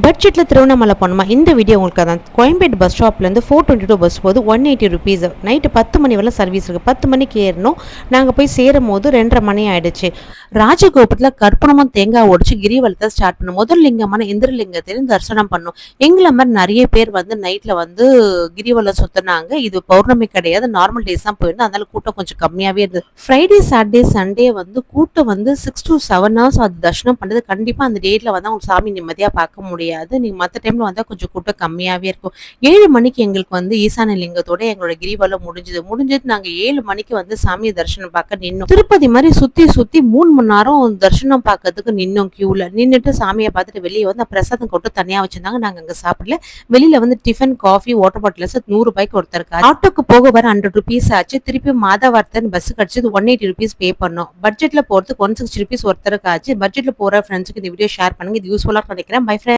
பட்ஜெட்டில் திருவண்ணாமலை போனோமா இந்த வீடியோ உங்களுக்கு தான். கோயம்பேடு பஸ் ஸ்டாப்லேருந்து 422 பஸ் போது 180 ருபீஸ். நைட்டு 10 மணி வரலாம் சர்வீஸ் இருக்குது. 10 மணிக்கு ஏறணும். நாங்கள் போய் சேரும் போது 2:30 மணி ஆயிடுச்சு. ராஜகோபுரத்தில் கற்பூரமும் தேங்காய் உடைச்சு கிரிவலத்தை ஸ்டார்ட் பண்ணோம். முதல் லிங்கமான இந்திரலிங்கத்தையும் தரிசனம் பண்ணோம். எங்களை மாதிரி நிறைய பேர் நைட்டில் கிரிவலம் சுற்றினாங்க. இது பௌர்ணமி கிடையாது, நார்மல் டேஸ் தான் போயிருந்தோம். அதனால கூட்டம் கொஞ்சம் கம்மியாகவே இருந்தது. ஃப்ரைடே சாட்டர்டே சண்டே கூட்டம் 6 to 7 hours அது தரிசனம் பண்ணுறது. கண்டிப்பாக அந்த டேட்டில் அவங்க சாமி நிம்மதியாக பார்க்க முடியாது. நீங்க மற்ற டைம்ல கொஞ்சம் கூட்டம் கம்மியாவே இருக்கும். 7 மணிக்கு எங்களுக்கு ஈசான லிங்கத்தோட எங்களோட கிரிவலம் முடிஞ்சது. நாங்க 7 மணிக்கு சாமியை தரிசனம் பார்க்க நின்னோம். திருப்பதி மாதிரி சுத்தி 3 மணி நேரம் தரிசனம் பார்க்கறதுக்கு நின்னோம். கியூல நின்றுட்டு சாமியை பார்த்துட்டு வெளியே பிரசாதம் கொட்டு தனியா வச்சிருந்தாங்க. நாங்க அங்க சாப்பிடல. வெளியில டிஃபன் காஃபி வாட்டர் பாட்டில்ஸ் 100 ரூபாய்க்கு ஒருத்தருக்கு. ஆட்டோக்கு போக வர 100 ருபீஸ் ஆச்சு. திருப்பி மாதவர்த்தன் பஸ் கிடைச்சது 180 ருபீஸ் பே பண்ணோம். பட்ஜெட்ல போறதுக்கு 160 ருபீஸ் ஒருத்தருக்கு ஆச்சு. பட்ஜெட்ல போற ஃப்ரெண்ட்ஸுக்கு இந்த வீடியோ ஷேர் பண்ணுங்க. இது யூஸ்ஃபுல்லா நினைக்கிறேன். Bye friends.